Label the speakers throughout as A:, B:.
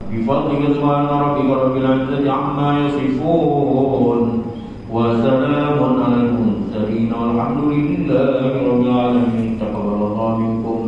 A: بفضلك سبحان ربك رب العزة عما يصفون وسلام على المرسلين والحمد لله رب العالمين. تقبل الله منكم.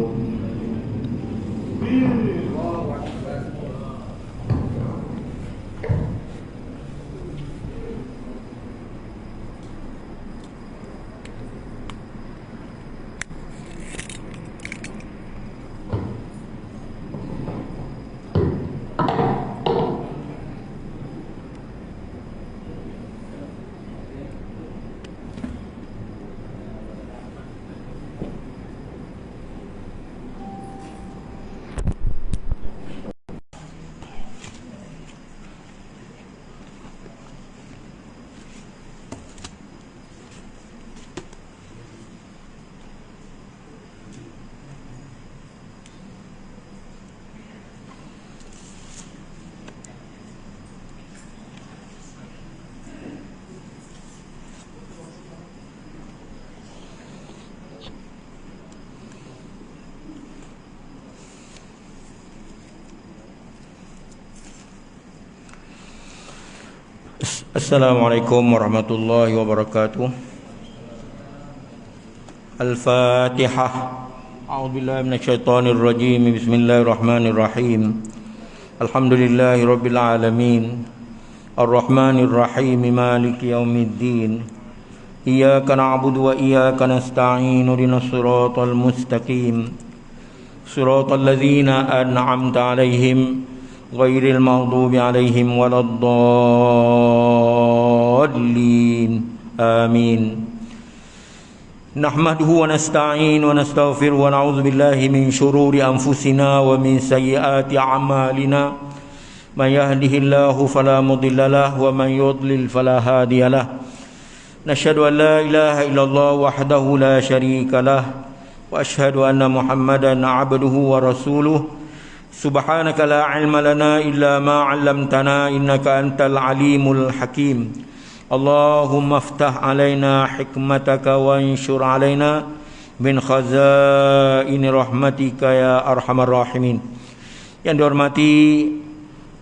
A: Assalamualaikum warahmatullahi wabarakatuh. Al-Fatihah. A'udzubillahi minasyaitonir rajim. Bismillahirrahmanirrahim. Alhamdulillahi rabbil alamin. Arrahmanir rahim. Maliki yaumiddin. Iyyaka na'budu wa iyyaka nasta'in. Ihdinas siratal mustaqim. Siratal ladzina an'amta 'alaihim ghairil maghdubi 'alaihim waladdallin. Amin. Nahmaduhu wa nasta'in wa nastaghfir wa na'udzu billahi min shururi anfusina wa min sayyiati a'malina. Man yahdihillahu fala mudilla lahu wa man yudlil fala hadiya lahu. Nashhadu an la ilaha illallah wahdahu la syarika lahu wa ashhadu anna Muhammadan 'abduhu wa rasuluhu. Subhanaka la ilma lana illa ma 'allamtana innaka antal alimul hakim. Allahumma aftah alaina hikmataka wa anshur alaina min khazaini rahmatika ya arhamar rahimin. Yang dihormati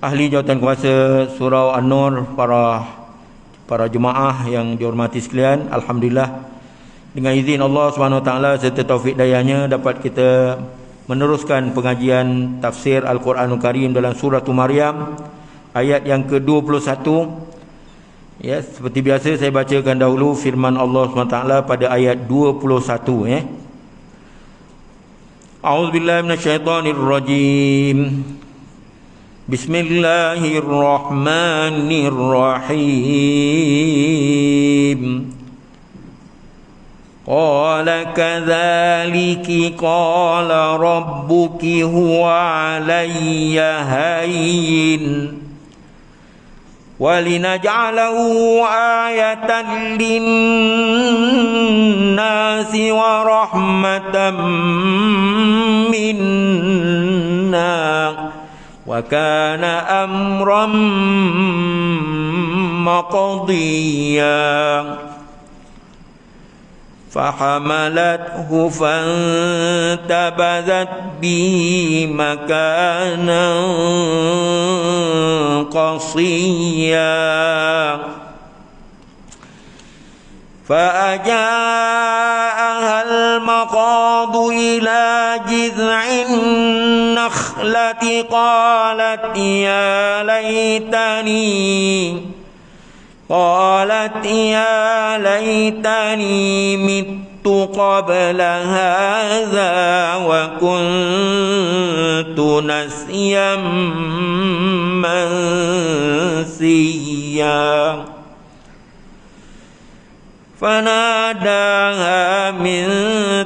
A: ahli jawatan kuasa Surau An-Nur, para jemaah yang dihormati sekalian, alhamdulillah dengan izin Allah Subhanahu wa taala serta taufik dayanya dapat kita meneruskan pengajian tafsir Al-Quranul Karim dalam surah Maryam ayat yang ke-21. Ya, seperti biasa saya bacakan dahulu firman Allah SWT pada ayat 21 ya. A'udzubillahi minasyaitonirrajim. Bismillahirrahmanirrahim. Qala kadzaliki qala rabbuki huwa alayya hayyin walinaj'alahu ayatan linnasi wa rahmatan minna wa kana amran maqdiya. فحملته فانتبذت به مكانا قصيا فأجاءها المخاض إلى جذع النخلة قالت يا ليتني مت قبل هذا وكنت نسيا منسيا. فناداها من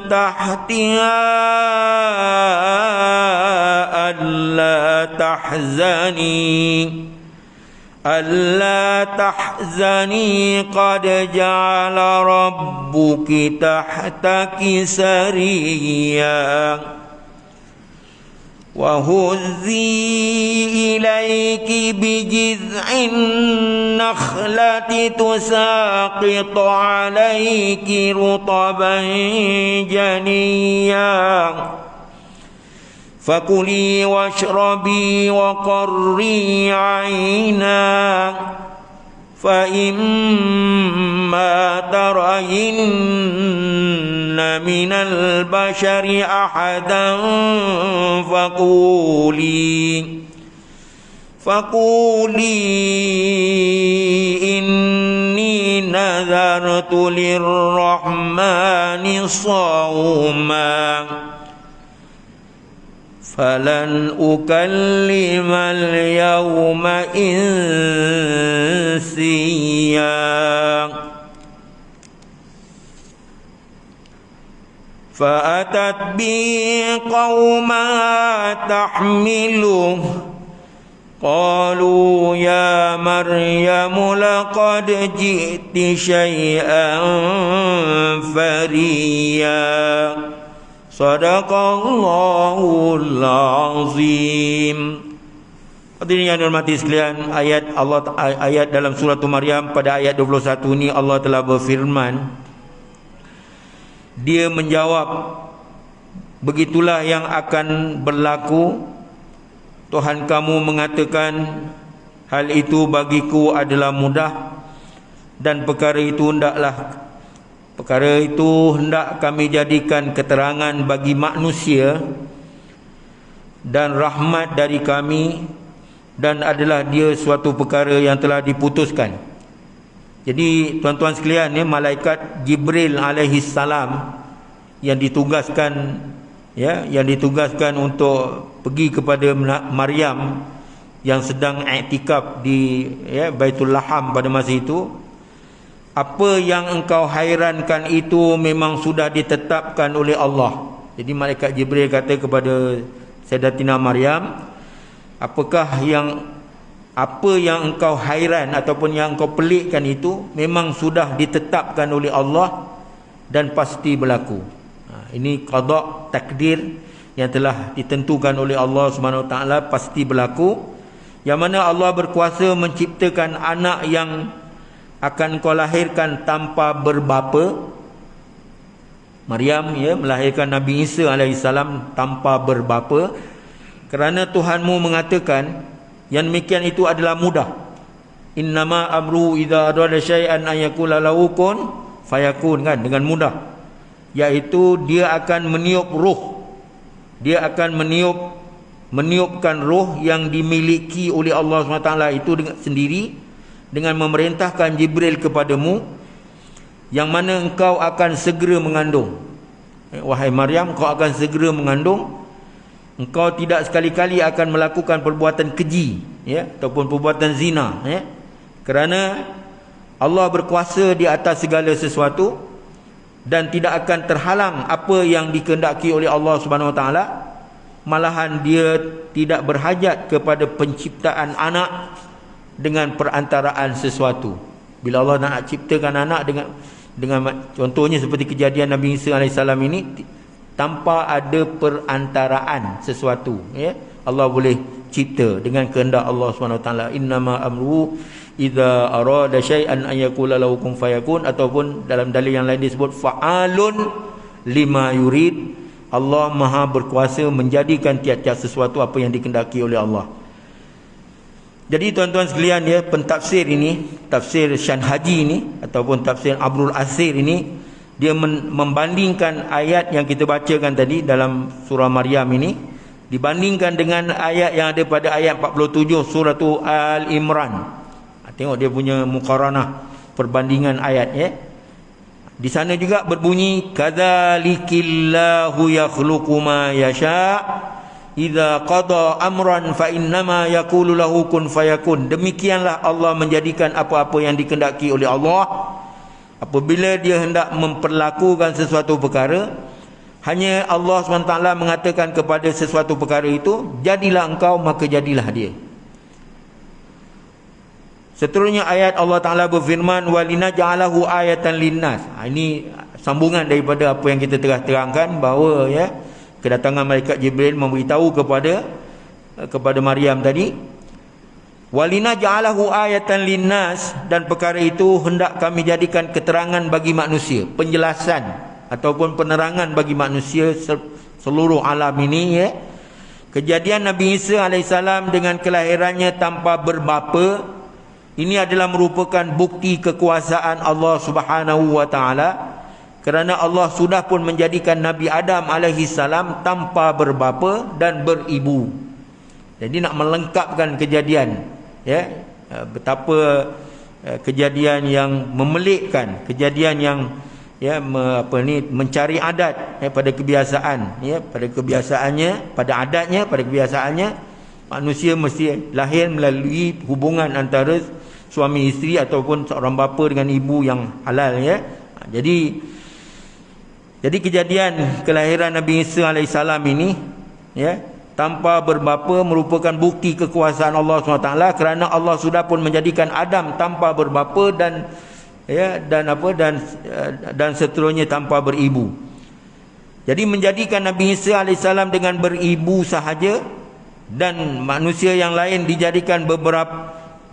A: تحتها ألا تحزني قد جعل ربك تحتك سريا وهزي إليك بجذع النخلة تساقط عليك رطبا جنيا fakuli washrabi wa qarri 'aina fa imma tarayinna minal bashari ahadan فقولي إني نذرت للرحمن صوما فلن أكلم اليوم إنسيا فأتت به قومها تحمله قالوا يا مريم لقد جئت شيئا فريا صدق Allahul Azim. Hadirin yang dihormati sekalian, ayat dalam surah Maryam pada ayat 21 ini Allah telah berfirman, Dia menjawab, begitulah yang akan berlaku. Tuhan kamu mengatakan, hal itu bagiku adalah mudah, dan perkara itu hendak kami jadikan keterangan bagi manusia dan rahmat dari kami, dan adalah dia suatu perkara yang telah diputuskan. Jadi tuan-tuan sekalian, malaikat Jibril alaihi salam yang ditugaskan untuk pergi kepada Maryam yang sedang iktikaf di Baitul Laham pada masa itu. Apa yang engkau hairankan itu memang sudah ditetapkan oleh Allah. Jadi malaikat Jibril kata kepada Sayyidatina Maryam, apa yang engkau hairan ataupun yang engkau pelikkan itu memang sudah ditetapkan oleh Allah dan pasti berlaku. Ini qada, takdir yang telah ditentukan oleh Allah Subhanahu Wa Taala, pasti berlaku. Yang mana Allah berkuasa menciptakan anak yang akan kau lahirkan tanpa berbapa. Maryam melahirkan Nabi Isa alaihissalam tanpa berbapa, kerana Tuhanmu mengatakan yang demikian itu adalah mudah. Innama amru idza arada syai'an an yaqula lahu kun fayakun, kan, dengan mudah. Iaitu dia akan meniup ruh. Dia akan meniupkan ruh yang dimiliki oleh Allah SWT itu sendiri, dengan memerintahkan Jibril kepadamu, yang mana engkau akan segera mengandung. Wahai Maryam, kau akan segera mengandung. Engkau tidak sekali-kali akan melakukan perbuatan keji, ataupun perbuatan zina, kerana Allah berkuasa di atas segala sesuatu, dan tidak akan terhalang apa yang dikehendaki oleh Allah Subhanahu Wa Taala. Malahan dia tidak berhajat kepada penciptaan anak dengan perantaraan sesuatu. Bila Allah nak ciptakan anak dengan contohnya seperti kejadian Nabi Isa alaihissalam ini, tanpa ada perantaraan sesuatu, Allah boleh cipta dengan kehendak Allah Subhanahu Wa Taala. Innama amru idza arada syai'an an yaqula lahu kun fayakun, ataupun dalam dalil yang lain disebut fa'alun lima yurid. Allah Maha berkuasa menjadikan tiap-tiap sesuatu apa yang dikehendaki oleh Allah. Jadi tuan-tuan sekalian, pentafsir ini, tafsir Shanhaji ini ataupun tafsir Abrul Asir ini, dia membandingkan ayat yang kita bacakan tadi dalam surah Maryam ini, dibandingkan dengan ayat yang ada pada ayat 47 surah Al-Imran. Tengok dia punya muqaranah, perbandingan ayat, Di sana juga berbunyi kadzalikillahu yakhluqu ma yasha idza qada amran fa innama yaqulu lahu kun fayakun. Demikianlah Allah menjadikan apa-apa yang dikehendaki oleh Allah. Apabila dia hendak memperlakukan sesuatu perkara, hanya Allah SWT mengatakan kepada sesuatu perkara itu, jadilah engkau, maka jadilah dia. Seterusnya ayat Allah Ta'ala berfirman, walinaj'alahu ayatan linnas. Ini sambungan daripada apa yang kita telah terangkan, bahawa kedatangan malaikat Jibril memberitahu kepada Maryam tadi, walinaj'alahu ayatan linnas, dan perkara itu hendak kami jadikan keterangan bagi manusia, penjelasan ataupun penerangan bagi manusia seluruh alam ini, kejadian Nabi Isa alaihissalam dengan kelahirannya tanpa berbapa, ini adalah merupakan bukti kekuasaan Allah Subhanahu wa taala, kerana Allah sudah pun menjadikan Nabi Adam alaihissalam tanpa berbapa dan beribu. Jadi nak melengkapkan kejadian, ya, betapa kejadian yang memelikkan, kejadian yang mencari adat, pada kebiasaan, pada kebiasaannya, pada adatnya, pada kebiasaannya manusia mesti lahir melalui hubungan antara suami isteri ataupun seorang bapa dengan ibu yang halal, ya. Jadi kejadian kelahiran Nabi Isa alaihissalam ini, ya, tanpa berbapa merupakan bukti kekuasaan Allah SWT, kerana Allah sudah pun menjadikan Adam tanpa berbapa dan seterusnya tanpa beribu. Jadi menjadikan Nabi Isa alaihissalam dengan beribu sahaja, dan manusia yang lain dijadikan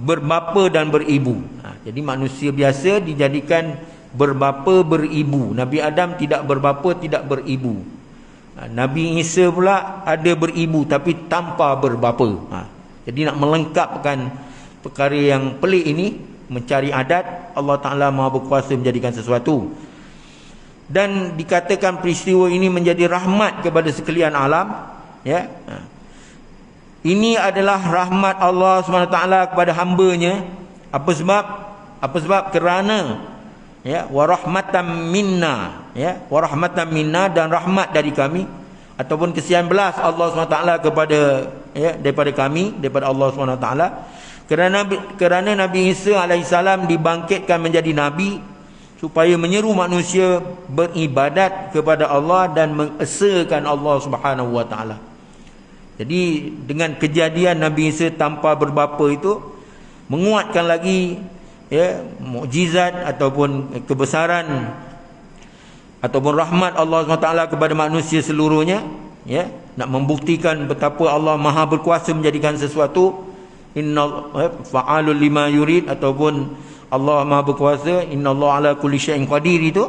A: berbapa dan beribu. Jadi manusia biasa dijadikan berbapa beribu. Nabi Adam tidak berbapa, tidak beribu. Nabi Isa pula ada beribu tapi tanpa berbapa. Jadi nak melengkapkan perkara yang pelik ini, mencari adat, Allah Ta'ala Maha Berkuasa menjadikan sesuatu. Dan dikatakan peristiwa ini menjadi rahmat kepada sekalian alam, ya. Ini adalah rahmat Allah SWT kepada hamba-Nya. Apa sebab? Kerana, ya, warahmatan minna, ya, warahmatan minna, dan rahmat dari kami, ataupun kesian belas Allah SWT kepada, ya, daripada kami, daripada Allah SWT. Kerana Nabi Isa alaihissalam dibangkitkan menjadi Nabi supaya menyeru manusia beribadat kepada Allah dan mengesakan Allah Subhanahu wa taala. Jadi dengan kejadian Nabi Isa tanpa berbapa itu menguatkan lagi, ya, mukjizat ataupun kebesaran ataupun rahmat Allah SWT kepada manusia seluruhnya, ya, nak membuktikan betapa Allah Maha Berkuasa menjadikan sesuatu. Inna fa'alul lima yurid, ataupun Allah Maha Berkuasa, innallaha ala kulli syai'in qadir itu.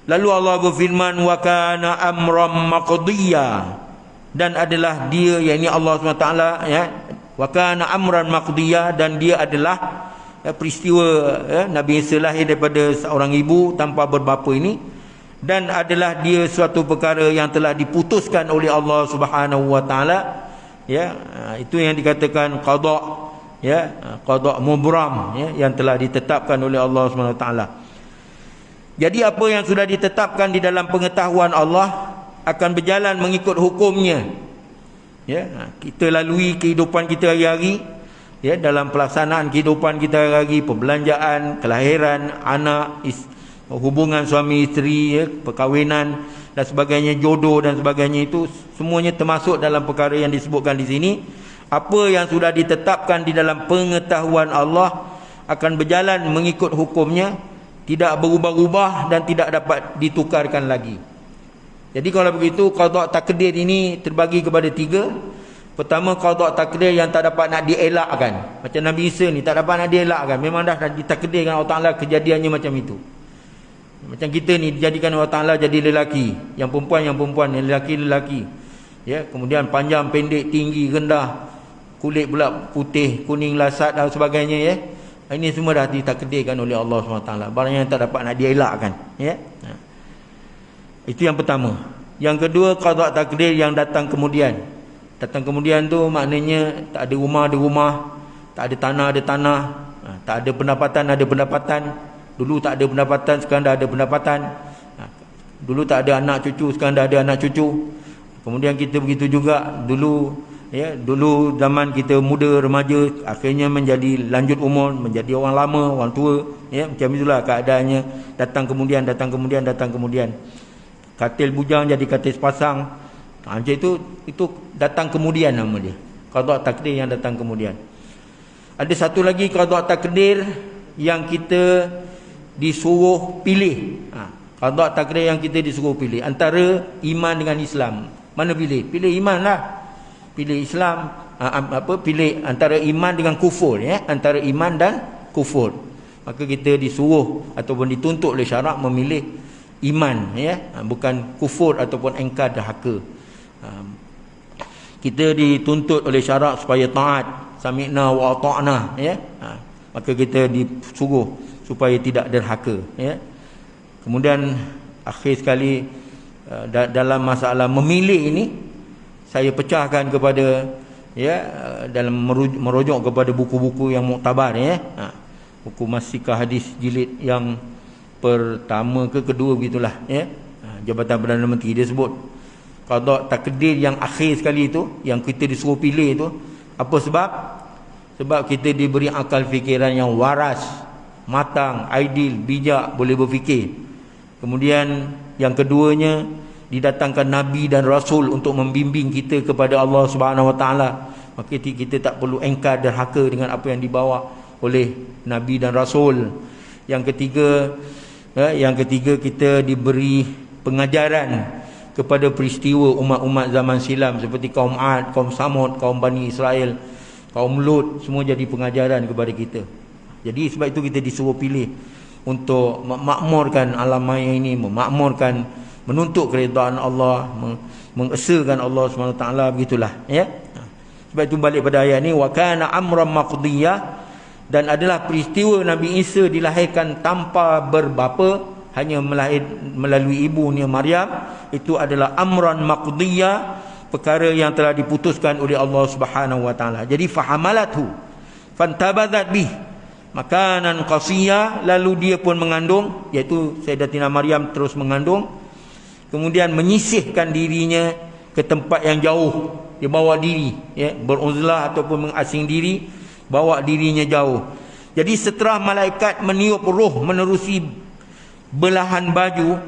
A: Lalu Allah berfirman, wa kana amran maqdiya, dan adalah dia, yakni Allah SWT, ya, wa kana amran maqdiya, dan dia adalah, ya, peristiwa, ya, Nabi Isa lahir daripada seorang ibu tanpa berbapa ini, dan adalah dia suatu perkara yang telah diputuskan oleh Allah Subhanahu wa taala, ya. Itu yang dikatakan qada, ya, qada mubram, ya, yang telah ditetapkan oleh Allah Subhanahu wa taala. Jadi apa yang sudah ditetapkan di dalam pengetahuan Allah akan berjalan mengikut hukumnya, ya. Kita lalui kehidupan kita hari-hari, ya, dalam pelaksanaan kehidupan kita hari-hari, perbelanjaan, kelahiran anak, hubungan suami isteri, ya, perkahwinan dan sebagainya, jodoh dan sebagainya, itu semuanya termasuk dalam perkara yang disebutkan di sini. Apa yang sudah ditetapkan di dalam pengetahuan Allah akan berjalan mengikut hukumnya, tidak berubah-ubah dan tidak dapat ditukarkan lagi. Jadi kalau begitu, qada takdir ini terbagi kepada tiga. Pertama, qada takdir yang tak dapat nak dielakkan. Macam Nabi Isa ni tak dapat nak dielakkan, memang dah ditakdirkan Allah Ta'ala kejadiannya macam itu. Macam kita ni dijadikan Allah Ta'ala jadi lelaki, yang perempuan, yang lelaki, ya. Kemudian panjang, pendek, tinggi, rendah, kulit pula putih, kuning, lasat dan sebagainya, ya. Ini semua dah ditakdirkan oleh Allah SWT, barang yang tak dapat nak dielakkan, ya. Itu yang pertama. Yang kedua, qada takdir yang datang kemudian. Datang kemudian tu maknanya tak ada rumah, ada rumah, tak ada tanah, ada tanah, tak ada pendapatan, ada pendapatan. Dulu tak ada pendapatan, sekarang dah ada pendapatan. Dulu tak ada anak cucu, sekarang dah ada anak cucu. Kemudian kita begitu juga, dulu, ya, dulu zaman kita muda, remaja, akhirnya menjadi lanjut umur, menjadi orang lama, orang tua, ya, macam itulah keadaannya. Datang kemudian, datang kemudian, datang kemudian. Katil bujang jadi katil sepasang. Macam itu datang kemudian nama dia. Qada takdir yang datang kemudian. Ada satu lagi qada takdir yang kita disuruh pilih. Qada takdir yang kita disuruh pilih antara iman dengan Islam. Mana pilih? Pilih iman lah. Pilih Islam, pilih antara iman dengan kufur, ya, antara iman dan kufur. Maka kita disuruh ataupun dituntut oleh syarak memilih iman, ya, bukan kufur ataupun engkar dahaka. kita dituntut oleh syarak supaya taat, sami'na wa ata'na, ya. Maka kita disuruh supaya tidak derhaka, ya. Kemudian akhir sekali, dalam masalah memilih ini, saya pecahkan kepada, ya, dalam merujuk kepada buku-buku yang muktabar, ya. Buku Masikah Hadis jilid yang pertama ke kedua begitulah, ya. Jabatan Perdana Menteri dia sebut qada takdir yang akhir sekali itu, yang kita disuruh pilih itu, apa sebab? Sebab kita diberi akal fikiran yang waras, matang, ideal, bijak, boleh berfikir. Kemudian yang keduanya, didatangkan Nabi dan Rasul untuk membimbing kita kepada Allah Subhanahu Wa Taala. Maka kita tak perlu engkar derhaka dengan apa yang dibawa oleh Nabi dan Rasul. Yang ketiga kita diberi pengajaran kepada peristiwa umat-umat zaman silam seperti kaum Ad, kaum Samud, kaum Bani Israel, kaum Lut, semua jadi pengajaran kepada kita. Jadi sebab itu kita disuruh pilih untuk memakmurkan alam maya ini, memakmurkan, menuntut keridaan Allah, mengesakan Allah SWT, begitulah, ya. Sebab itu balik pada ayat ni, wa kana amran maqdiyah, dan adalah peristiwa Nabi Isa dilahirkan tanpa berbapa, hanya melalui ibunya Maryam. Itu adalah amran maqdiyah, perkara yang telah diputuskan oleh Allah Subhanahu Wa Taala. Jadi fahamalathu fantabadat bih makanan qasiyah, lalu dia pun mengandung, iaitu Sayyidatina Maryam terus mengandung, kemudian menyisihkan dirinya ke tempat yang jauh. Dia bawa diri, ya, beruzlah ataupun mengasing diri, bawa dirinya jauh. Jadi setelah malaikat meniup roh menerusi belahan baju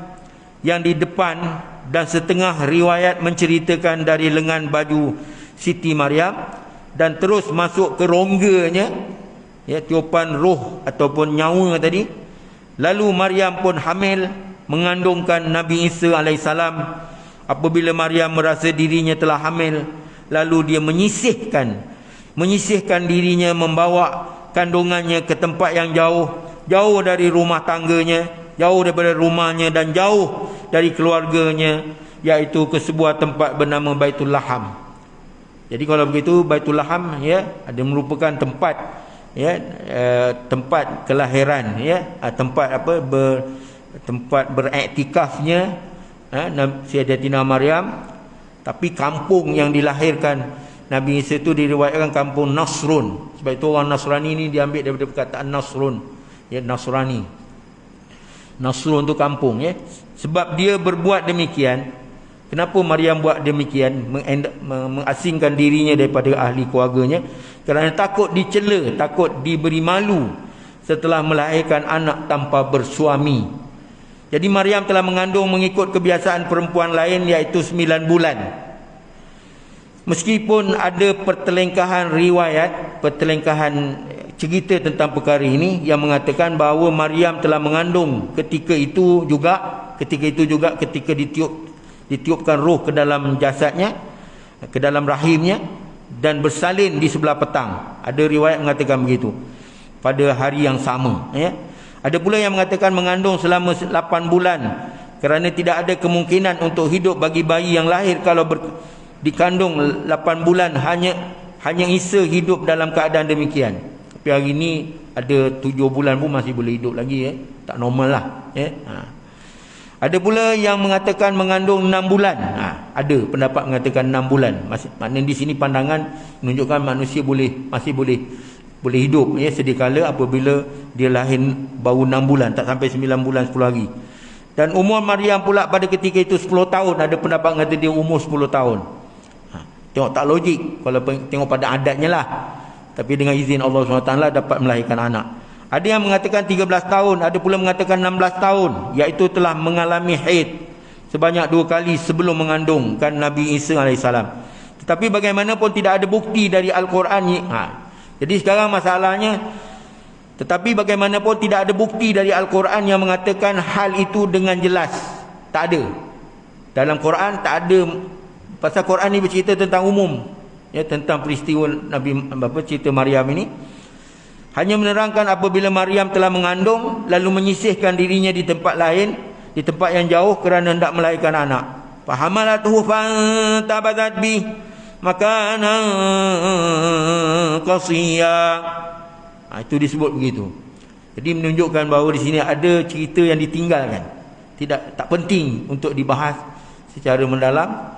A: yang di depan, dan setengah riwayat menceritakan dari lengan baju Siti Maryam, dan terus masuk ke rongganya, ya, tiupan roh ataupun nyawa tadi. Lalu Maryam pun hamil, mengandungkan Nabi Isa alaihissalam. Apabila Maryam merasa dirinya telah hamil, lalu dia menyisihkan dirinya, membawa kandungannya ke tempat yang jauh dari rumah tangganya, jauh daripada rumahnya dan jauh dari keluarganya, iaitu ke sebuah tempat bernama Baitul Laham. Jadi kalau begitu, Baitul Laham, ya, ada merupakan tempat, ya, tempat kelahiran, ya, tempat tempat beriktikafnya Sayyidatina Maryam. Tapi kampung yang dilahirkan Nabi Isa itu diriwayatkan kampung Nasrun. Sebab itu orang Nasrani ini diambil daripada perkataan Nasrun, ya, Nasrani. Nasrun tu kampung, ya. Sebab dia berbuat demikian. Kenapa Maryam buat demikian, mengasingkan dirinya daripada ahli keluarganya? Kerana takut dicela, takut diberi malu setelah melahirkan anak tanpa bersuami. Jadi Maryam telah mengandung mengikut kebiasaan perempuan lain, iaitu 9 bulan. Meskipun ada pertelengkahan riwayat, pertelengkahan cerita tentang perkara ini yang mengatakan bahawa Maryam telah mengandung ketika itu juga ketika ditiupkan roh ke dalam jasadnya, ke dalam rahimnya, dan bersalin di sebelah petang. Ada riwayat mengatakan begitu, pada hari yang sama, ya. Ada pula yang mengatakan mengandung selama 8 bulan, kerana tidak ada kemungkinan untuk hidup bagi bayi yang lahir kalau dikandung 8 bulan, hanya Isa hidup dalam keadaan demikian. Tapi hari ini ada 7 bulan pun masih boleh hidup lagi, ya. Tak normal lah, ya. Ada pula yang mengatakan mengandung 6 bulan. Ada pendapat mengatakan 6 bulan. Maknanya di sini pandangan menunjukkan manusia masih boleh hidup, ya, sedikala apabila dia lahir baru 6 bulan, tak sampai 9 bulan 10 hari. Dan umur Maryam pula pada ketika itu 10 tahun. Ada pendapat mengatakan dia umur 10 tahun. Tengok tak logik kalau tengok pada adatnya lah. Tapi dengan izin Allah SWT dapat melahirkan anak. Ada yang mengatakan 13 tahun, ada pula mengatakan 16 tahun, iaitu telah mengalami haid sebanyak 2 kali sebelum mengandungkan Nabi Isa AS. Tetapi bagaimanapun tidak ada bukti dari Al-Quran. Jadi sekarang masalahnya, tetapi bagaimanapun tidak ada bukti dari Al-Quran yang mengatakan hal itu dengan jelas. Tak ada. Dalam Quran tak ada. Pasal Quran ni bercerita tentang umum, ya, tentang peristiwa cerita Maryam ini. Hanya menerangkan apabila Maryam telah mengandung, lalu menyisihkan dirinya di tempat lain, di tempat yang jauh kerana hendak melahirkan anak. Fahamalatuhu fantabadat bih, makanan qasiyya. Itu disebut begitu. Jadi menunjukkan bahawa di sini ada cerita yang ditinggalkan, tak penting untuk dibahas secara mendalam,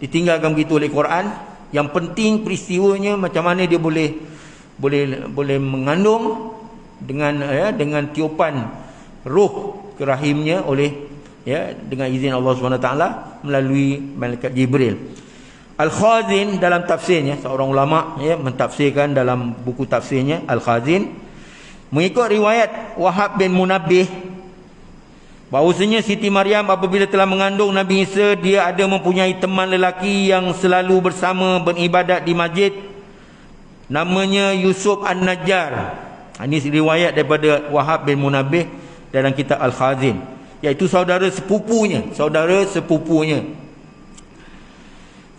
A: ditinggalkan begitu oleh Quran. Yang penting peristiwanya, macam mana dia boleh mengandung dengan tiupan roh ke rahimnya oleh dengan izin Allah SWT melalui malaikat Jibril. Al-Khazin dalam tafsirnya, seorang ulama mentafsirkan dalam buku tafsirnya Al-Khazin, mengikut riwayat Wahab bin Munabbih, bahawasanya Siti Maryam apabila telah mengandung Nabi Isa, dia ada mempunyai teman lelaki yang selalu bersama beribadat di masjid, namanya Yusuf An-Najjar. Ini riwayat daripada Wahab bin Munabbih dalam kitab Al-Khazin, iaitu saudara sepupunya.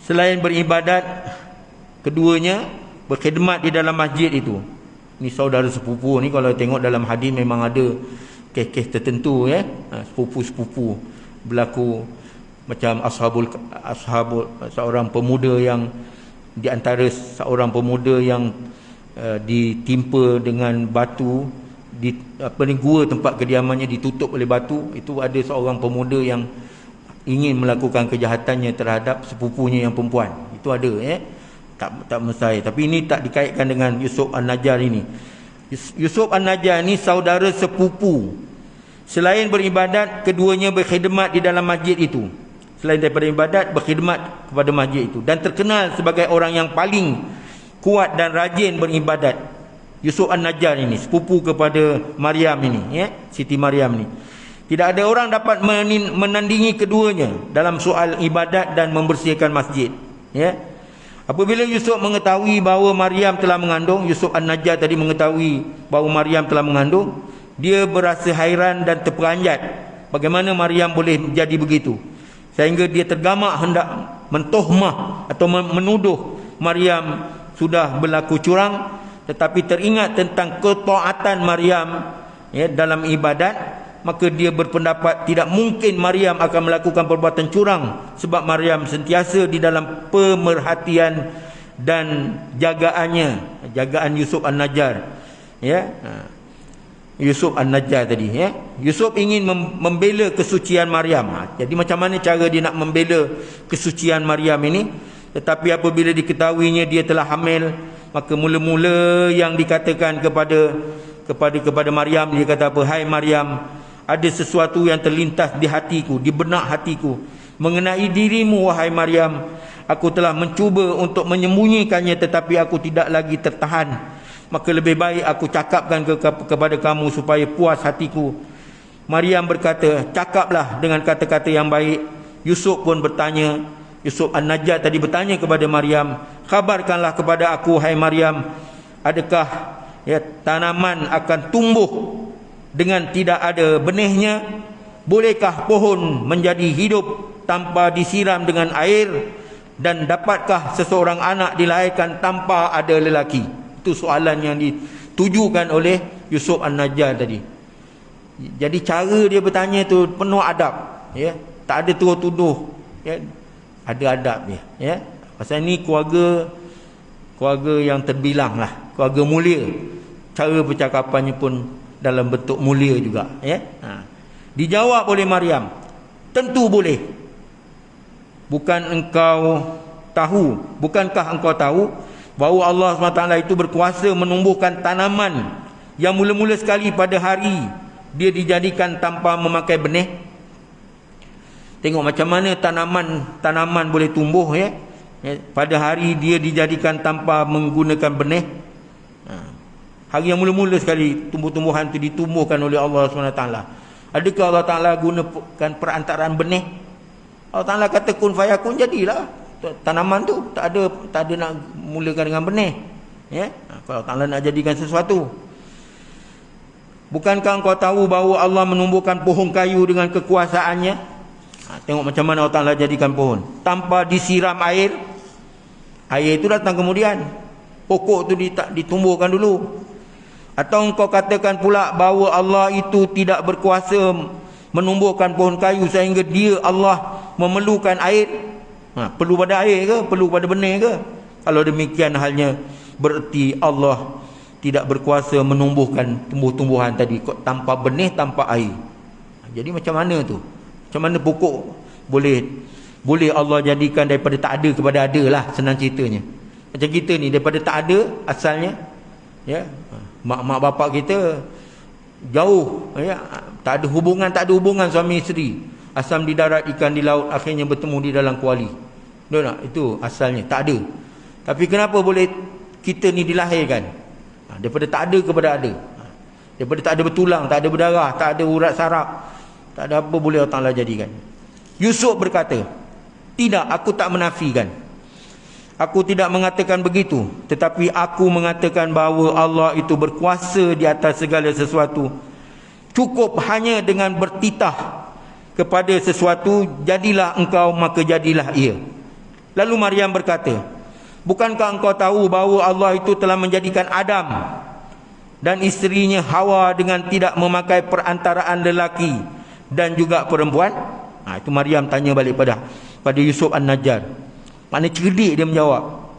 A: Selain beribadat, keduanya berkhidmat di dalam masjid itu. Ni saudara sepupu ni, kalau tengok dalam hadis memang ada kes-kes tertentu, sepupu-sepupu berlaku macam ashabul seorang pemuda yang, di antara seorang pemuda yang ditimpa dengan batu di gua tempat kediamannya ditutup oleh batu. Itu ada seorang pemuda yang ingin melakukan kejahatannya terhadap sepupunya yang perempuan. Itu ada, tak mustahil. Tapi ini tak dikaitkan dengan Yusuf An-Najjar ini. Yusuf An-Najjar ini saudara sepupu. Selain beribadat, keduanya berkhidmat di dalam masjid itu. Selain daripada ibadat, berkhidmat kepada masjid itu, dan terkenal sebagai orang yang paling kuat dan rajin beribadat. Yusuf An-Najjar ini sepupu kepada Maryam ini, Siti Maryam ini. Tidak ada orang dapat menandingi keduanya dalam soal ibadat dan membersihkan masjid. Apabila Yusuf mengetahui bahawa Maryam telah mengandung, Yusuf An-Najjar tadi mengetahui bahawa Maryam telah mengandung, dia berasa hairan dan terperanjat bagaimana Maryam boleh jadi begitu, sehingga dia tergamak hendak mentohmah atau menuduh Maryam sudah berlaku curang. Tetapi teringat tentang ketaatan Maryam dalam ibadat, maka dia berpendapat tidak mungkin Maryam akan melakukan perbuatan curang, sebab Maryam sentiasa di dalam pemerhatian dan jagaan Yusuf An-Najjar. Yusuf An-Najjar tadi, Yusuf ingin membela kesucian Maryam. Jadi macam mana cara dia nak membela kesucian Maryam ini? Tetapi apabila diketahuinya dia telah hamil, maka mula-mula yang dikatakan kepada Maryam, dia kata apa? Hai Maryam, ada sesuatu yang terlintas di hatiku, di benak hatiku mengenai dirimu, wahai Maryam. Aku telah mencuba untuk menyembunyikannya, tetapi aku tidak lagi tertahan. Maka lebih baik aku cakapkan kepada kamu supaya puas hatiku. Maryam berkata, cakaplah dengan kata-kata yang baik. Yusuf pun bertanya, Yusuf An-Najjar tadi bertanya kepada Maryam, khabarkanlah kepada aku, hai Maryam, adakah tanaman akan tumbuh dengan tidak ada benihnya? Bolehkah pohon menjadi hidup tanpa disiram dengan air? Dan dapatkah seseorang anak dilahirkan tanpa ada lelaki? Itu soalan yang ditujukan oleh Yusuf An-Najjar tadi. Jadi cara dia bertanya tu penuh adab, tak ada tuduh, ada adab dia, Pasal ni keluarga yang terbilang lah, keluarga mulia. Cara percakapannya pun dalam bentuk mulia juga, Dijawab oleh Maryam, tentu boleh. Bukankah engkau tahu bahawa Allah SWT itu berkuasa menumbuhkan tanaman yang mula-mula sekali pada hari dia dijadikan tanpa memakai benih? Tengok macam mana tanaman boleh tumbuh, pada hari dia dijadikan tanpa menggunakan benih. Hari yang mula-mula sekali tumbuh-tumbuhan itu ditumbuhkan oleh Allah SWT. Adakah Allah Ta'ala gunakan perantaraan benih? Allah Ta'ala kata kun fayakun, jadilah tanaman tu. Tak ada nak mulakan dengan benih. Kalau Allah Ta'ala nak jadikan sesuatu. Bukankah engkau tahu bahawa Allah menumbuhkan pohon kayu dengan kekuasaannya? Tengok macam mana Allah Ta'ala jadikan pohon tanpa disiram air. Air itu datang kemudian, pokok tu ditumbuhkan dulu. Atau engkau katakan pula bahawa Allah itu tidak berkuasa menumbuhkan pohon kayu sehingga dia Allah memerlukan air? Perlu pada air ke? Perlu pada benih ke? Kalau demikian halnya, bererti Allah tidak berkuasa menumbuhkan tumbuh-tumbuhan tadi tanpa benih, tanpa air. Jadi macam mana tu? Macam mana pokok boleh Allah jadikan daripada tak ada kepada ada lah, senang ceritanya. Macam kita ni daripada tak ada asalnya, ya, mak bapak kita jauh, ya, tak ada hubungan suami isteri, asam di darat ikan di laut, akhirnya bertemu di dalam kuali. Betul tak? Itu asalnya tak ada. Tapi kenapa boleh kita ni dilahirkan daripada tak ada kepada ada, daripada tak ada bertulang, tak ada berdarah, tak ada urat saraf, tak ada apa, boleh Allah Ta'ala jadikan. Yusuf berkata, tidak, aku tak menafikan, aku tidak mengatakan begitu, tetapi aku mengatakan bahawa Allah itu berkuasa di atas segala sesuatu. Cukup hanya dengan bertitah kepada sesuatu, jadilah engkau, maka jadilah ia. Lalu Maryam berkata, bukankah engkau tahu bahawa Allah itu telah menjadikan Adam dan isterinya Hawa dengan tidak memakai perantaraan lelaki dan juga perempuan? Itu Maryam tanya balik pada Yusuf An-Najjar. Maknanya cerdik dia menjawab.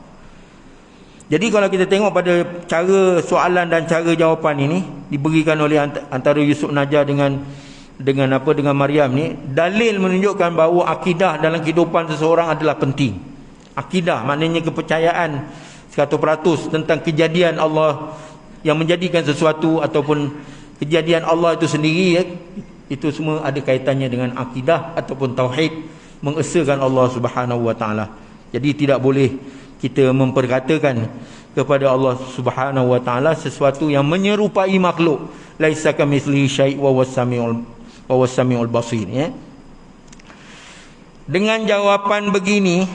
A: Jadi kalau kita tengok pada cara soalan dan cara jawapan ini diberikan oleh antara Yusuf Najjar dengan Maryam ni, dalil menunjukkan bahawa akidah dalam kehidupan seseorang adalah penting. Akidah maknanya kepercayaan 100% tentang kejadian Allah yang menjadikan sesuatu ataupun kejadian Allah itu sendiri, ya, itu semua ada kaitannya dengan akidah ataupun tauhid, mengesahkan Allah Subhanahu wa taala. Jadi tidak boleh kita memperkatakan kepada Allah Subhanahu wa taala sesuatu yang menyerupai makhluk. Laisa kamitslihi syai' wa huwas samiul basir, ya. Dengan jawapan begini,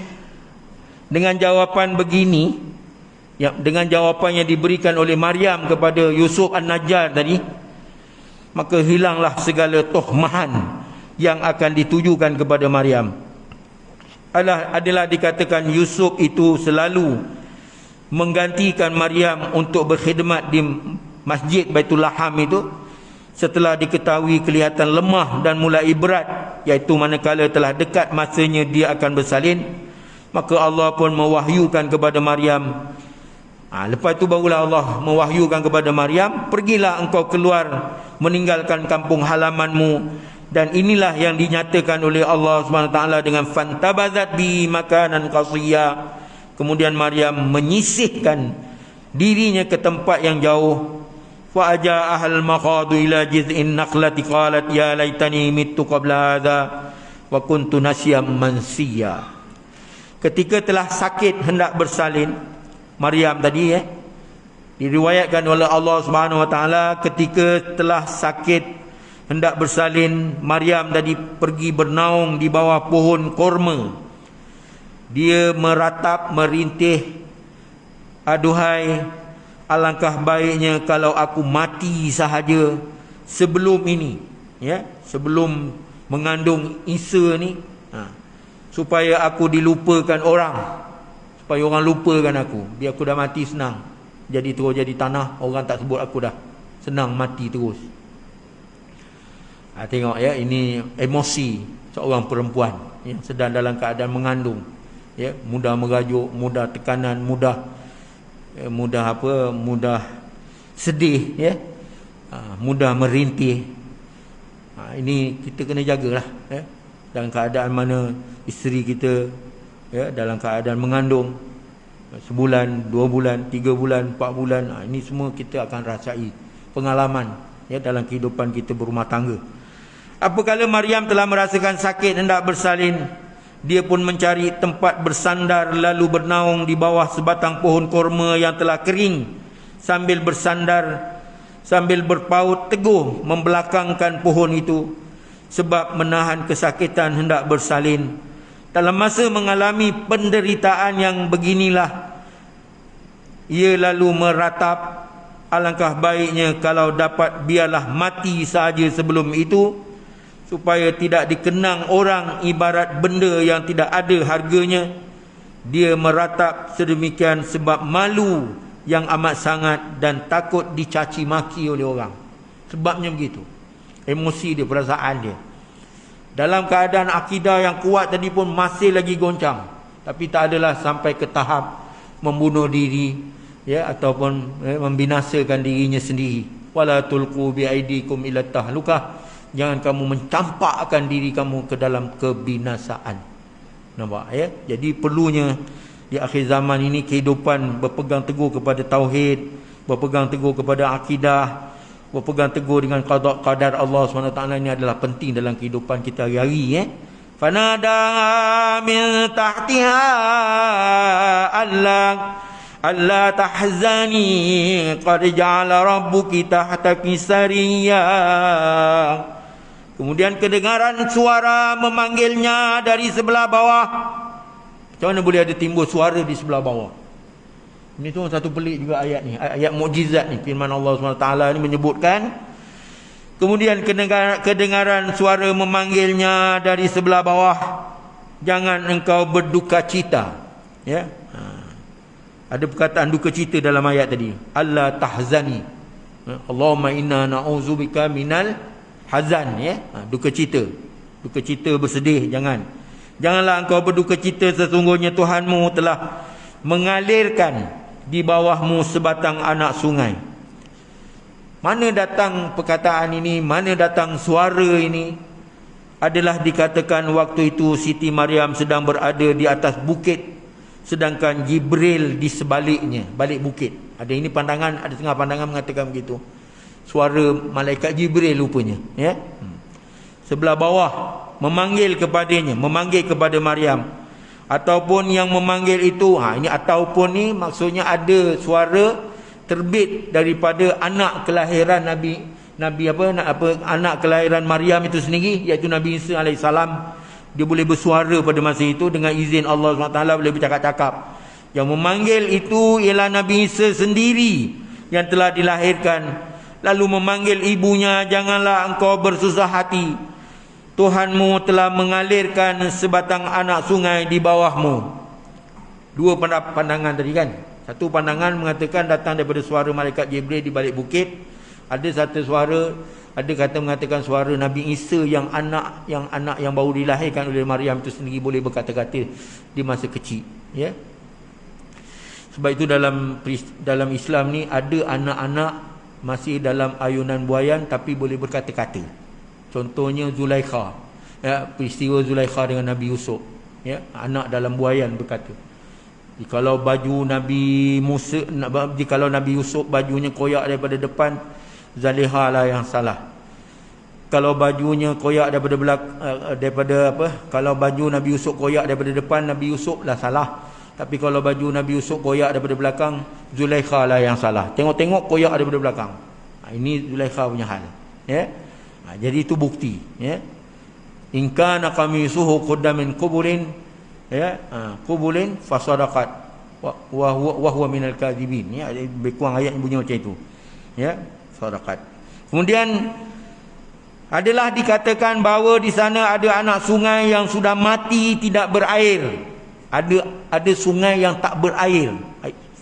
A: ya, dengan jawapan yang diberikan oleh Maryam kepada Yusuf An-Najjar tadi, maka hilanglah segala tuhmahan yang akan ditujukan kepada Maryam. Adalah dikatakan Yusuf itu selalu menggantikan Maryam untuk berkhidmat di Masjid Baitul Laham itu setelah diketahui kelihatan lemah dan mulai berat, iaitu manakala telah dekat masanya dia akan bersalin. Maka Allah pun mewahyukan kepada Maryam, lepas itu barulah Allah mewahyukan kepada Maryam, pergilah engkau keluar meninggalkan kampung halamanmu. Dan inilah yang dinyatakan oleh Allah SWT dengan fantabazat bi makanan qasiyya. Kemudian Maryam menyisihkan dirinya ke tempat yang jauh. Fa ajaa ahl maqadu ila jiz'in naqlati qalat ya laitani mittu qabla hadha wa kuntu nasyam mansiya. Ketika telah sakit hendak bersalin, Maryam tadi, diriwayatkan oleh Allah SWT, ketika telah sakit hendak bersalin, Maryam tadi pergi bernaung di bawah pohon korma. Dia meratap, merintih, aduhai, alangkah baiknya kalau aku mati sahaja sebelum ini, ya, sebelum mengandung Isa ni, supaya aku dilupakan orang, supaya orang lupakan aku. Biar aku dah mati senang, jadi terus jadi tanah, orang tak sebut aku dah, senang mati terus. Tengok, ya, ini emosi seorang perempuan yang sedang dalam keadaan mengandung, ya, mudah merajuk, mudah tekanan, mudah sedih, ya, mudah merintih. Ini kita kena jagalah, ya, dalam keadaan mana isteri kita, ya, dalam keadaan mengandung sebulan, 2 bulan, 3 bulan, 4 bulan. Ini semua kita akan rasai pengalaman, ya, dalam kehidupan kita berumah tangga. Apabila Maryam telah merasakan sakit hendak bersalin, dia pun mencari tempat bersandar lalu bernaung di bawah sebatang pohon korma yang telah kering, sambil bersandar, sambil berpaut teguh membelakangkan pohon itu sebab menahan kesakitan hendak bersalin. Dalam masa mengalami penderitaan yang beginilah, ia lalu meratap, alangkah baiknya kalau dapat biarlah mati sahaja sebelum itu, supaya tidak dikenang orang ibarat benda yang tidak ada harganya. Dia meratap sedemikian sebab malu yang amat sangat dan takut dicaci maki oleh orang. Sebabnya begitu, emosi dia, perasaan dia. dalam keadaan akidah yang kuat tadi pun masih lagi goncang, tapi tak adalah sampai ke tahap membunuh diri, ya, ataupun membinasakan dirinya sendiri. Wala tulqu biaidikum ila tahlukah, jangan kamu mencampakkan diri kamu ke dalam kebinasaan. Nampak, ya? Jadi perlunya di akhir zaman ini kehidupan berpegang teguh kepada tauhid, berpegang teguh kepada akidah, berpegang teguh dengan qada qadar Allah SWT. Ini adalah penting dalam kehidupan kita hari-hari, ya. Fanada min tahtiha alla tahzani qad ja'ala rabbuki tahtaki sariyya. Kemudian kedengaran suara memanggilnya dari sebelah bawah. Macam mana boleh ada timbul suara di sebelah bawah? Ini tu satu pelik juga ayat ni, ayat mukjizat ni. Firman Allah SWT ni menyebutkan, kemudian kedengaran suara memanggilnya dari sebelah bawah, jangan engkau berduka cita, ya. Ada perkataan duka cita dalam ayat tadi. Allah tahzani, Allahumma inna na'udzubika minal hazan, ya. Duka cita bersedih, janganlah engkau berduka cita, sesungguhnya Tuhanmu telah mengalirkan di bawahmu sebatang anak sungai. Mana datang perkataan ini, mana datang suara ini? Adalah dikatakan waktu itu Siti Maryam sedang berada di atas bukit, sedangkan Jibril di sebaliknya, balik bukit. Ada ini pandangan, ada setengah pandangan mengatakan begitu. Suara malaikat Jibril rupanya, ya. Sebelah bawah memanggil kepadanya, memanggil kepada Maryam. Ataupun yang memanggil itu, ini ataupun ni maksudnya ada suara terbit daripada anak kelahiran anak kelahiran Maryam itu sendiri, iaitu Nabi Isa AS. Dia boleh bersuara pada masa itu dengan izin Allah SWT, boleh bercakap-cakap. Yang memanggil itu ialah Nabi Isa sendiri yang telah dilahirkan. Lalu memanggil ibunya, janganlah engkau bersusah hati, Tuhanmu telah mengalirkan sebatang anak sungai di bawahmu. Dua pandangan tadi kan. Satu pandangan mengatakan datang daripada suara malaikat Jibril di balik bukit. Ada satu suara, ada kata mengatakan suara Nabi Isa yang anak yang baru dilahirkan oleh Maryam itu sendiri boleh berkata-kata di masa kecil, ya. Sebab itu dalam Islam ni ada anak-anak masih dalam ayunan buayan tapi boleh berkata-kata. Contohnya Zulaikha, ya, peristiwa Zulaikha dengan Nabi Yusuf, ya, anak dalam buayan berkata. Jikalau baju Nabi Musa, jikalau Nabi Yusuf bajunya koyak daripada depan, Zaliha lah yang salah. Kalau bajunya koyak kalau baju Nabi Yusuf koyak daripada depan, Nabi Yusuf lah salah. Tapi kalau baju Nabi Yusuf koyak daripada belakang, Zulaikha lah yang salah. Tengok-tengok koyak daripada belakang. Ini Zulaikha punya hal, ya. Jadi itu bukti, ya. In kana qamisuhu qudda min qubulin, ya, qubulin fasadaqat wa huwa minal kadhibin, ya. Lebih kurang ayat bunyi macam itu, ya, sadaqat. Kemudian adalah dikatakan bahawa di sana ada anak sungai yang sudah mati tidak berair. Ada sungai yang tak berair,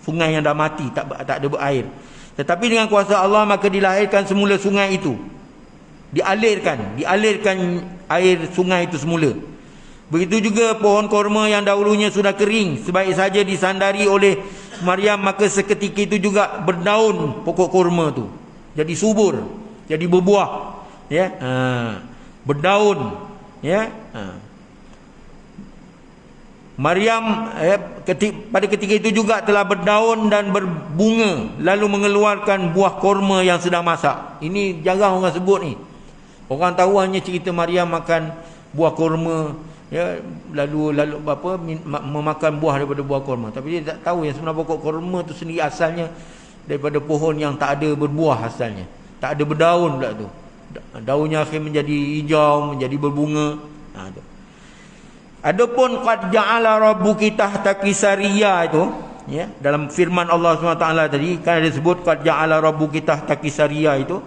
A: sungai yang dah mati tak ada berair. Tetapi dengan kuasa Allah maka dilahirkan semula sungai itu. Dialirkan air sungai itu semula. Begitu juga pohon korma yang dahulunya sudah kering, sebaik saja disandari oleh Maryam, maka seketika itu juga berdaun pokok korma tu. Jadi subur, jadi berbuah, ya. Berdaun, ya. Maryam pada ketika itu juga telah berdaun dan berbunga, lalu mengeluarkan buah korma yang sedang masak. Ini jarang orang sebut ni. Orang tahu hanya cerita Maryam makan buah korma, ya, lalu memakan buah daripada buah korma. Tapi dia tak tahu yang sebenarnya pokok korma tu sendiri asalnya daripada pohon yang tak ada berbuah asalnya. Tak ada berdaun pula tu. Daunnya akhir menjadi hijau, menjadi berbunga. Adapun qad ja'ala rabbuki tahtaki sariyya itu, ya, dalam firman Allah SWT tadi kan ada sebut qad ja'ala rabbuki tahtaki sariyya itu.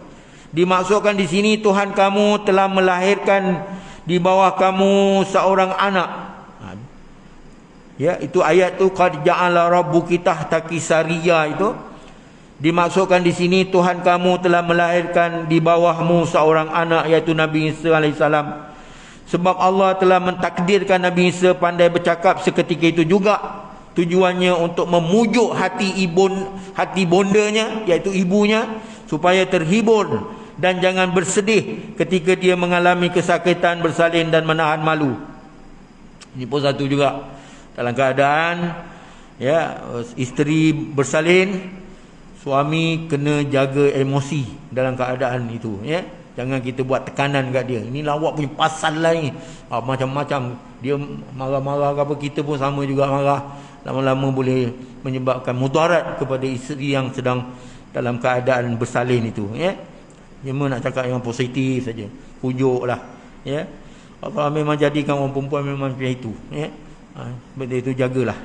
A: Dimaksudkan di sini Tuhan kamu telah melahirkan di bawah kamu seorang anak. Ya, itu ayat tu qad ja'ala rabbuki tahtaki sariyya itu. Dimaksudkan di sini Tuhan kamu telah melahirkan di bawahmu seorang anak, iaitu Nabi Isa AS. Sebab Allah telah mentakdirkan Nabi Isa pandai bercakap seketika itu juga. Tujuannya untuk memujuk hati bondanya, iaitu ibunya, supaya terhibur dan jangan bersedih ketika dia mengalami kesakitan, bersalin dan menahan malu. Ini pun satu juga. Dalam keadaan isteri bersalin, suami kena jaga emosi dalam keadaan itu, Jangan kita buat tekanan kat dia. Ini lawak punya pasal lah ni. Macam-macam. Dia marah-marah ke apa, kita pun sama juga marah. Lama-lama boleh menyebabkan mudarat kepada isteri yang sedang dalam keadaan bersalin itu. Cuma nak cakap yang positif saja. Pujuk lah. Allah memang jadikan orang perempuan memang macam itu. Benda itu jagalah.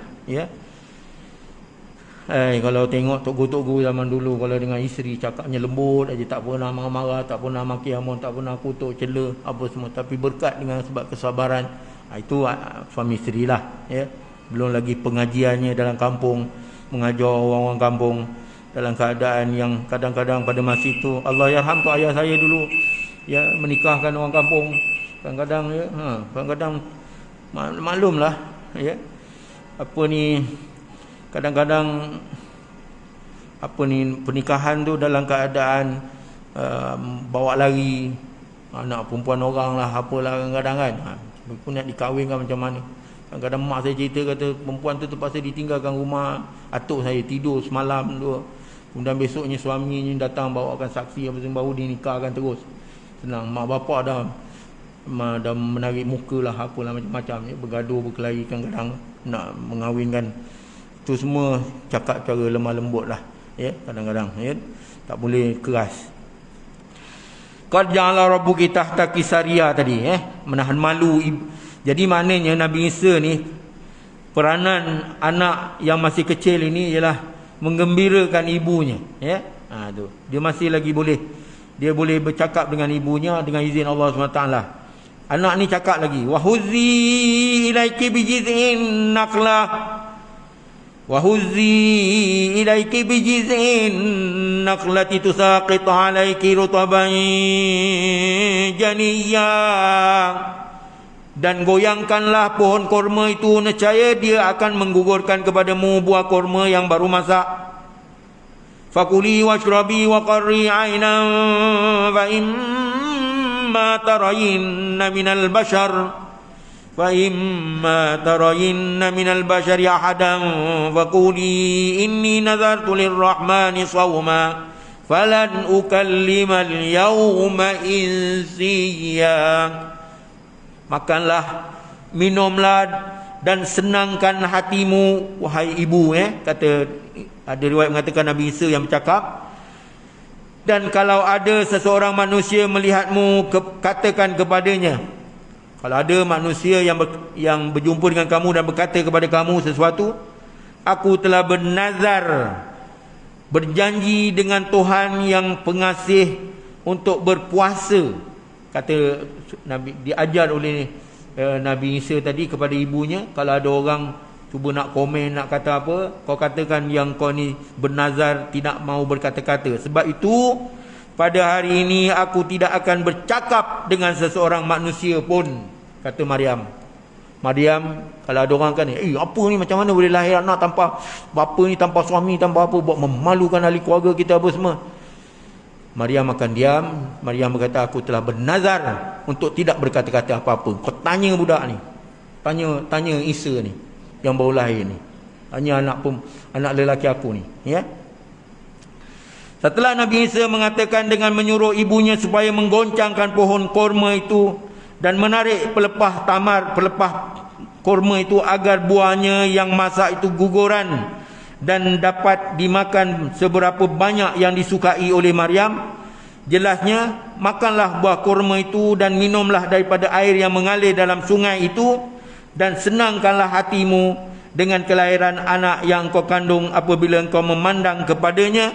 A: Kalau tengok tokgo-tokgo zaman dulu, kalau dengan isteri cakapnya lembut aja, tak pernah marah-marah, tak pernah maki amon, tak pernah kutuk, cela apa semua, tapi berkat dengan sebab kesabaran. Itu suami isteri lah. Belum lagi pengajiannya dalam kampung, mengajar orang-orang kampung dalam keadaan yang kadang-kadang pada masa itu, Allah yarham tu ayah saya dulu, menikahkan orang kampung. Kadang-kadang kadang-kadang maklumlah, apa ni, kadang-kadang pernikahan tu dalam keadaan bawa lari anak perempuan orang lah, apalah kadang-kadang kan. Pun nak dikahwinkan macam mana. Kadang-kadang mak saya cerita, kata perempuan tu terpaksa ditinggalkan rumah atuk saya, tidur semalam tu. Kemudian besoknya suaminya datang bawakan saksi apa semua, baru dinikahkan terus. Senang. Mak bapak dah menarik muka lah, apalah macam-macam, bergaduh, berkelahi, kadang-kadang nak mengahwinkan. Itu semua cakap cara lemah lembut lah, kadang-kadang, tak boleh keras. Qad ja'ala rabbuka tahta kisaria tadi, menahan malu. Jadi maknanya Nabi Isa ni, peranan anak yang masih kecil ini ialah menggembirakan ibunya, tu. Dia masih lagi boleh, dia boleh bercakap dengan ibunya dengan izin Allah SWT. Anak ni cakap lagi, wa huzzi ilaiki bijiz'in naqlah, wa huzzi ilaiki bijiz'in naqlati tusaqit alaiki rutaban janiyya. Dan goyangkanlah pohon korma itu, nescaya dia akan menggugurkan kepadamu buah korma yang baru masak. Fakuli washrabi wa qarri ainan fa imma tarayinna minal bashar minal bashari ahadan faquli inni nazartu lirrahmani sawma falan ukallimal yawma insiya. Makanlah, minumlah dan senangkan hatimu wahai ibu, kata, ada riwayat mengatakan Nabi Isa yang bercakap. Dan kalau ada seseorang manusia melihatmu, katakan kepadanya, kalau ada manusia yang berjumpa dengan kamu dan berkata kepada kamu sesuatu, aku telah bernazar, berjanji dengan Tuhan yang pengasih untuk berpuasa. Kata Nabi, diajar oleh Nabi Isa tadi kepada ibunya, kalau ada orang cuba nak komen, nak kata apa, kau katakan yang kau ni bernazar tidak mau berkata-kata. Sebab itu pada hari ini aku tidak akan bercakap dengan seseorang manusia pun, kata Maryam. Kalau ada orang kan, apa ni, macam mana boleh lahir anak tanpa bapa ni, tanpa suami, tanpa apa, buat memalukan ahli keluarga kita apa semua. Maryam akan diam. Maryam berkata, aku telah bernazar untuk tidak berkata-kata apa-apa. Kau tanya budak ni, tanya Isa ni yang baru lahir ni, tanya anak lelaki aku ni, Setelah Nabi Isa mengatakan dengan menyuruh ibunya supaya menggoncangkan pohon korma itu dan menarik pelepah korma itu agar buahnya yang masak itu guguran dan dapat dimakan seberapa banyak yang disukai oleh Maryam, jelasnya makanlah buah korma itu dan minumlah daripada air yang mengalir dalam sungai itu, dan senangkanlah hatimu dengan kelahiran anak yang engkau kandung apabila engkau memandang kepadanya.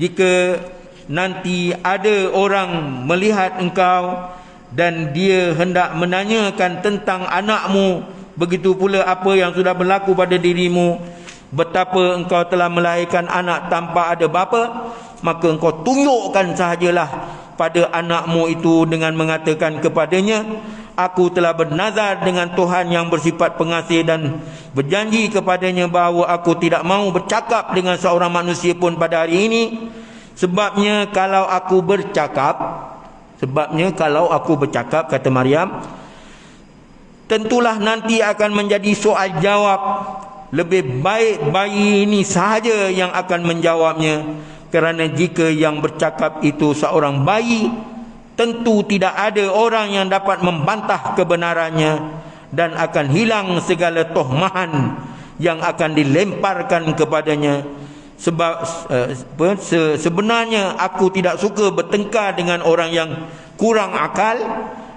A: Jika nanti ada orang melihat engkau dan dia hendak menanyakan tentang anakmu, begitu pula apa yang sudah berlaku pada dirimu, betapa engkau telah melahirkan anak tanpa ada bapa, maka engkau tunjukkan sahajalah pada anakmu itu dengan mengatakan kepadanya, aku telah bernazar dengan Tuhan yang bersifat pengasih dan berjanji kepadanya bahawa aku tidak mahu bercakap dengan seorang manusia pun pada hari ini. Sebabnya kalau aku bercakap, kata Maryam, tentulah nanti akan menjadi soal jawab. Lebih baik bayi ini sahaja yang akan menjawabnya, kerana jika yang bercakap itu seorang bayi, tentu tidak ada orang yang dapat membantah kebenarannya, dan akan hilang segala tohmahan yang akan dilemparkan kepadanya. Sebab sebenarnya aku tidak suka bertengkar dengan orang yang kurang akal,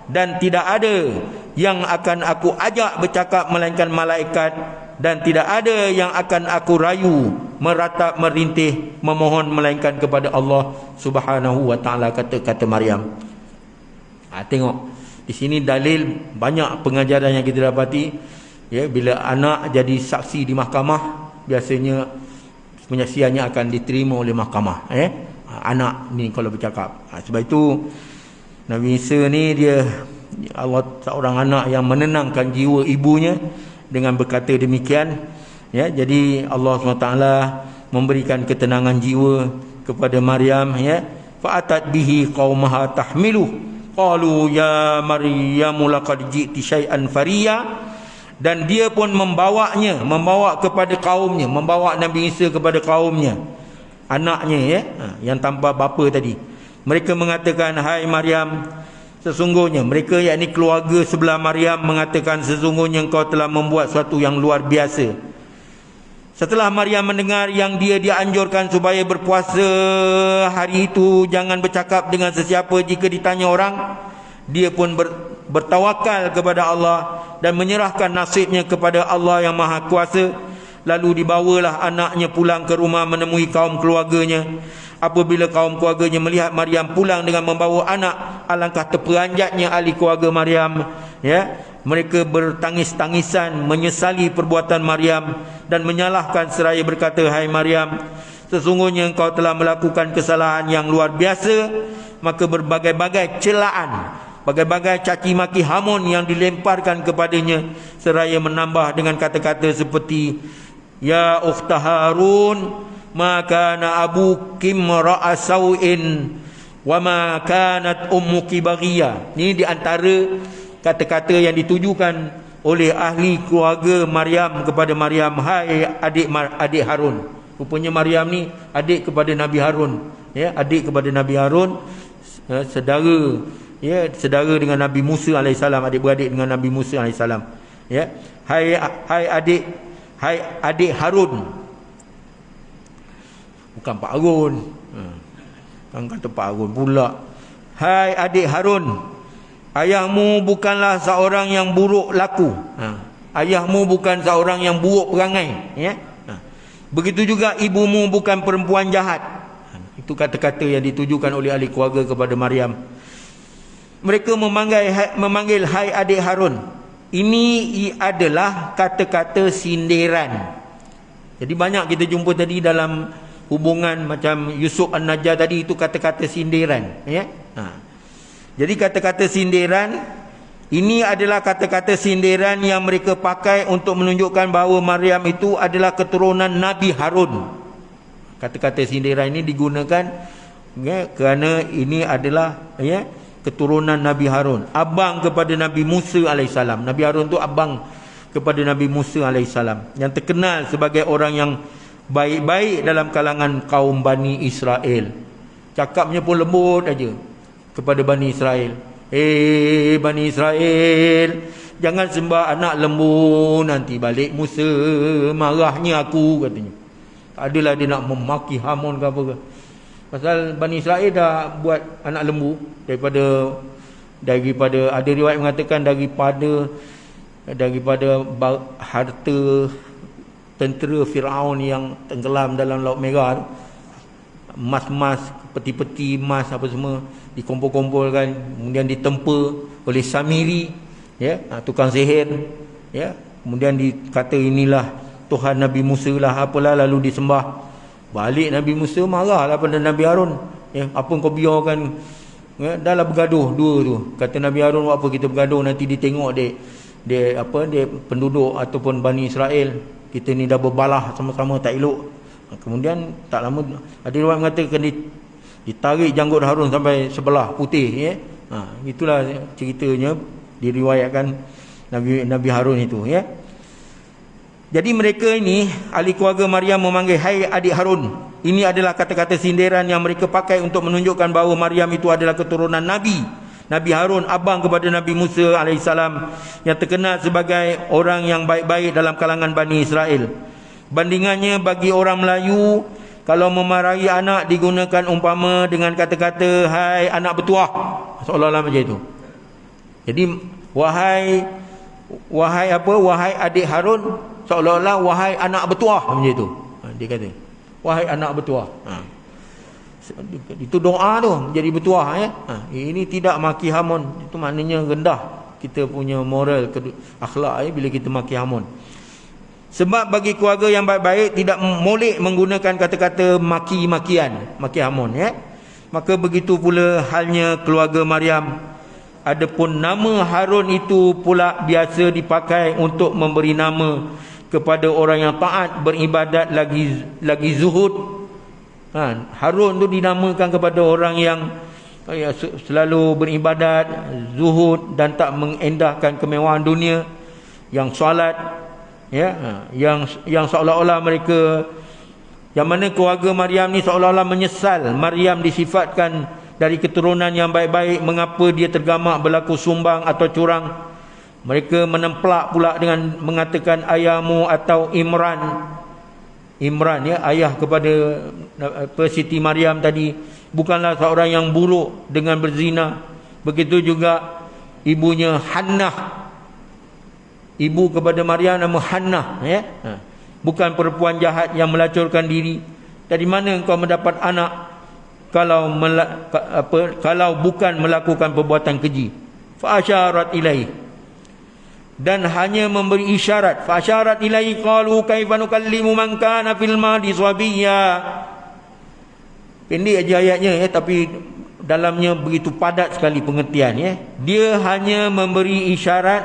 A: dan tidak ada yang akan aku ajak bercakap melainkan malaikat, dan tidak ada yang akan aku rayu meratap, merintih, memohon melainkan kepada Allah Subhanahu wa taala, kata Maryam. Tengok di sini dalil banyak pengajaran yang kita dapati. Ya, bila anak jadi saksi di mahkamah, biasanya penyaksiannya akan diterima oleh mahkamah. Anak ni kalau bercakap. Sebab itu Nabi Isa ni dia Allah seorang anak yang menenangkan jiwa ibunya dengan berkata demikian. Ya, jadi Allah SWT memberikan ketenangan jiwa kepada Maryam. Ya, fa'atat bihi qaumaha tahmilu qalu ya Maryam laqad ji'ti syai'an fariya. Dan dia pun membawa kepada kaumnya, membawa Nabi Isa kepada kaumnya, anaknya, ya, yang tanpa bapa tadi. Mereka mengatakan, hai Maryam, sesungguhnya mereka, yakni keluarga sebelah Maryam, mengatakan sesungguhnya engkau telah membuat sesuatu yang luar biasa. Setelah Maryam mendengar yang dia dianjurkan supaya berpuasa hari itu, jangan bercakap dengan sesiapa jika ditanya orang, dia pun bertawakal kepada Allah dan menyerahkan nasibnya kepada Allah yang Maha Kuasa. Lalu dibawalah anaknya pulang ke rumah menemui kaum keluarganya. Apabila kaum keluarganya melihat Maryam pulang dengan membawa anak, alangkah terperanjatnya ahli keluarga Maryam. Ya, mereka bertangis-tangisan menyesali perbuatan Maryam dan menyalahkan seraya berkata, hai Maryam, sesungguhnya engkau telah melakukan kesalahan yang luar biasa. Maka berbagai-bagai celaan, bagai-bagai caci maki hamun yang dilemparkan kepadanya, seraya menambah dengan kata-kata seperti, ya ukhta Harun, ma kana abuki ra'a sau'in wa ma kanat ummuki baghiyah. Ini di antara kata-kata yang ditujukan oleh ahli keluarga Maryam kepada Maryam, hai adik Harun. Rupanya Maryam ni adik kepada Nabi Harun, ya, adik kepada Nabi Harun, saudara, ya, saudara dengan Nabi Musa alaihissalam, adik-beradik dengan Nabi Musa alaihissalam. Ya, hai adik Harun. Bukan Pak Harun. Kan kata Pak Harun pula. Hai adik Harun, ayahmu bukanlah seorang yang buruk laku. Ayahmu bukan seorang yang buruk perangai, ya. Begitu juga ibumu bukan perempuan jahat. Itu kata-kata yang ditujukan oleh ahli keluarga kepada Maryam. Mereka memanggil hai adik Harun. Ini adalah kata-kata sindiran. Jadi banyak kita jumpa tadi dalam hubungan macam Yusuf An-Najjar tadi, itu kata-kata sindiran, ya. Jadi kata-kata sindiran ini adalah kata-kata sindiran yang mereka pakai untuk menunjukkan bahawa Maryam itu adalah keturunan Nabi Harun. Kata-kata sindiran ini digunakan, ya, kerana ini adalah, ya, keturunan Nabi Harun, abang kepada Nabi Musa alaihissalam. Nabi Harun tu abang kepada Nabi Musa alaihissalam, yang terkenal sebagai orang yang baik-baik dalam kalangan kaum Bani Israel. Cakapnya pun lembut aja kepada Bani Israel. Bani Israel, jangan sembah anak lembu, nanti balik Musa marahnya aku, katanya. Tak adalah dia nak memaki hamun ke apa ke. Pasal Bani Israel dah buat anak lembu daripada ada riwayat mengatakan daripada harta tentera Firaun yang tenggelam dalam Laut Merah, emas-emas, peti-peti emas apa semua dikumpul-kumpulkan, kemudian ditempa oleh Samiri, ya, tukang sihir, ya. Kemudian dikata inilah Tuhan Nabi Musa lah, apalah, lalu disembah. Balik Nabi Musa marahlah pada Nabi Harun, ya, apa kau biarkan Dah lah bergaduh dua tu. Kata Nabi Harun, buat apa kita bergaduh, nanti dia tengok dia penduduk ataupun Bani Israel, kita ni dah berbalah sama-sama, tak elok. Kemudian tak lama ada riwayat mengatakan ditarik janggut Harun sampai sebelah putih, ya. Itulah ceritanya diriwayatkan Nabi Harun itu, ya. Jadi mereka ini, ahli keluarga Maryam memanggil, hai adik Harun. Ini adalah kata-kata sindiran yang mereka pakai untuk menunjukkan bahawa Maryam itu adalah keturunan Nabi Harun, abang kepada Nabi Musa AS, yang terkenal sebagai orang yang baik-baik dalam kalangan Bani Israel. Bandingannya bagi orang Melayu, kalau memarahi anak digunakan umpama dengan kata-kata hai anak bertuah, seolah-olah macam itu. Jadi wahai adik Harun, seolah-olah wahai anak bertuah, macam itu. Dia kata wahai anak bertuah. Itu doa tu jadi bertuah, ya. Ini tidak maki hamun. Itu maknanya rendah kita punya moral akhlak, ya, bila kita maki hamun. Sebab bagi keluarga yang baik-baik tidak molek menggunakan kata-kata maki-makian, maki hamun, ya. Maka begitu pula halnya keluarga Maryam. Adapun nama Harun itu pula biasa dipakai untuk memberi nama kepada orang yang taat, beribadat, lagi zuhud. Harun tu dinamakan kepada orang yang selalu beribadat, zuhud dan tak mengendahkan kemewahan dunia, yang solat, ya, yang seolah-olah mereka, yang mana keluarga Maryam ni seolah-olah menyesal Maryam disifatkan dari keturunan yang baik-baik, mengapa dia tergamak berlaku sumbang atau curang. Mereka menemplak pula dengan mengatakan ayahmu atau Imran, ya, ayah kepada Siti Maryam tadi, bukanlah seorang yang buruk dengan berzina. Begitu juga ibunya Hannah, ibu kepada Maryam nama Hannah, ya. Bukan perempuan jahat yang melacurkan diri. Dari mana engkau mendapat anak kalau bukan melakukan perbuatan keji? Fa asyarat ilaihi, dan hanya memberi isyarat. Fa asyarat ilaihi qalu kaifa nukallimu man kana fil madi sabiyya. Pendek aja ayatnya, ya, tapi dalamnya begitu padat sekali pengertian, ya. Dia hanya memberi isyarat,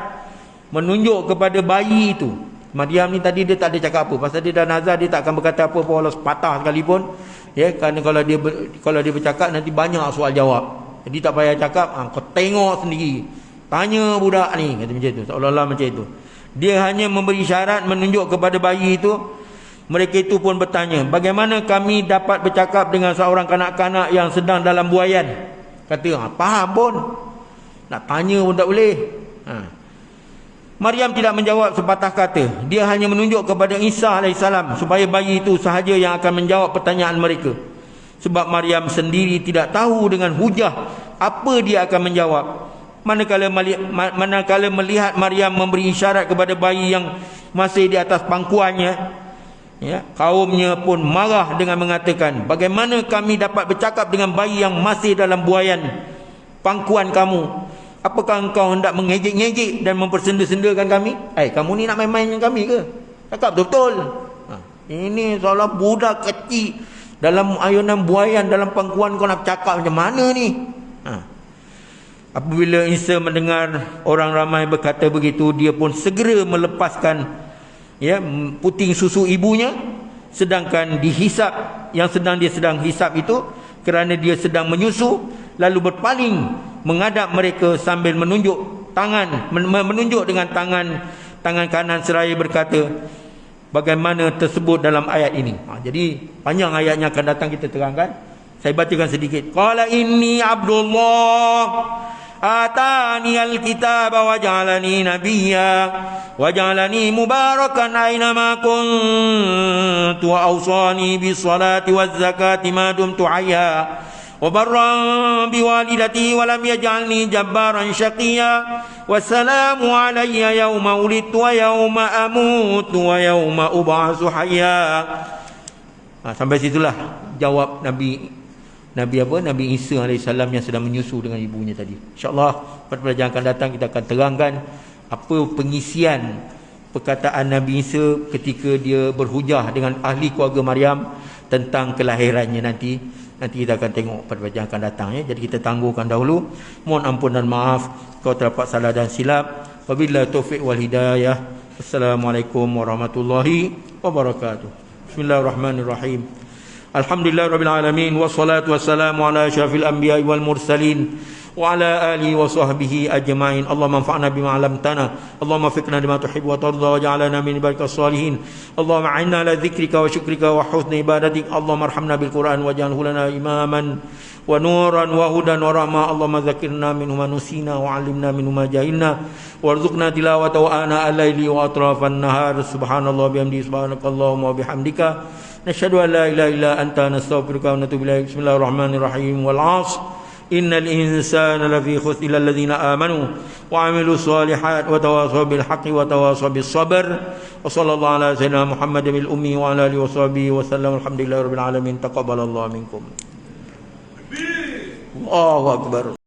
A: menunjuk kepada bayi itu. Maryam ni tadi dia tak ada cakap apa, pasal dia dah nazar, dia tak akan berkata apa walau sepatah sekalipun, ya, kerana kalau dia bercakap nanti banyak soal jawab. Jadi tak payah cakap, kau tengok sendiri, tanya budak ni, kata macam tu, seolah-olah macam itu. Dia hanya memberi syarat, menunjuk kepada bayi itu. Mereka itu pun bertanya, bagaimana kami dapat bercakap dengan seorang kanak-kanak yang sedang dalam buaian? Kata, faham pun, nak tanya pun tak boleh. Maryam tidak menjawab sepatah kata. Dia hanya menunjuk kepada Isa AS, supaya bayi itu sahaja yang akan menjawab pertanyaan mereka. Sebab Maryam sendiri tidak tahu dengan hujah apa dia akan menjawab. Manakala melihat Maryam memberi isyarat kepada bayi yang masih di atas pangkuannya, ya, kaumnya pun marah dengan mengatakan, bagaimana kami dapat bercakap dengan bayi yang masih dalam buaian pangkuan kamu? Apakah engkau hendak mengejek-ngejek dan mempersenda-sendakan kami? Kamu ni nak main-main dengan kami ke? Cakap betul-betul. Ini seolah budak kecil dalam ayunan buaian, dalam pangkuan, kau nak cakap macam mana ni? Apabila Isa mendengar orang ramai berkata begitu, dia pun segera melepaskan, ya, puting susu ibunya, sedangkan dihisap, yang dia sedang hisap itu, kerana dia sedang menyusu, lalu berpaling menghadap mereka sambil menunjuk dengan tangan kanan seraya berkata, bagaimana tersebut dalam ayat ini. Jadi panjang ayatnya akan datang, kita terangkan. Saya bacakan sedikit. Qala inni Abdullah atani alkitaba wa ja'alani nabiyya wa ja'alani mubarakan aina ma kuntu wa awsani bis salati waz zakati ma dumtu hayya wa barran biwalidati wa lam yaj'alni jabbaran syaqiyya wassalamu alayya yawma wulidtu wa yawma amutu wa yawma ub'atsu hayya. Sampai situlah jawab Nabi Isa AS yang sedang menyusu dengan ibunya tadi. InsyaAllah pada pelajaran akan datang kita akan terangkan apa pengisian perkataan Nabi Isa ketika dia berhujah dengan ahli keluarga Maryam tentang kelahirannya nanti. Nanti kita akan tengok pada bahagian akan datang ya. Jadi kita tangguhkan dahulu. Mohon ampun dan maaf kalau terdapat salah dan silap. Wabillahi taufiq wal hidayah. Assalamualaikum warahmatullahi wabarakatuh. Bismillahirrahmanirrahim. Alhamdulillahirabbil alamin wassalatu wassalamu ala asyrafil anbiya'i wal mursalin wa ala alihi wa sahbihi ajma'in. Allahumma anfa'na bima 'allamtana, Allahumma fiqna lima tuhibbu wa tarda, waj'alna min ibadikas salihin. Allahumma a'inna ala dzikrika wa syukrika wa husni ibadatik. Allahumma arhamna bil Qur'an waj'alhu lana imaman wa nuran wa hudan wa rahmah. Allahumma dzakkirna minhu ma nusina wa 'allimna minhu ma jahilna warzuqna tilawatahu ana al-laili wa atrafan nahar. Subhanallah bihamdihi, subhanakallahumma wa bihamdika, nashhadu an la ilaha illa anta, nastaghfiruka wa natubu ilaik. Bismillahirrahmanirrahim. Wal 'ashr innal insana lafi khusr illa alladhina amanu wa 'amilus solihat wa tawasaw bil haqqi wa tawasaw bis sabr. Wa sallallahu ala sayyidina Muhammadin bil ummi wa ala alihi wa sahbihi wa sallam. Alhamdulillahirabbil alamin. Taqabbalallahu minkum. Allahu akbar.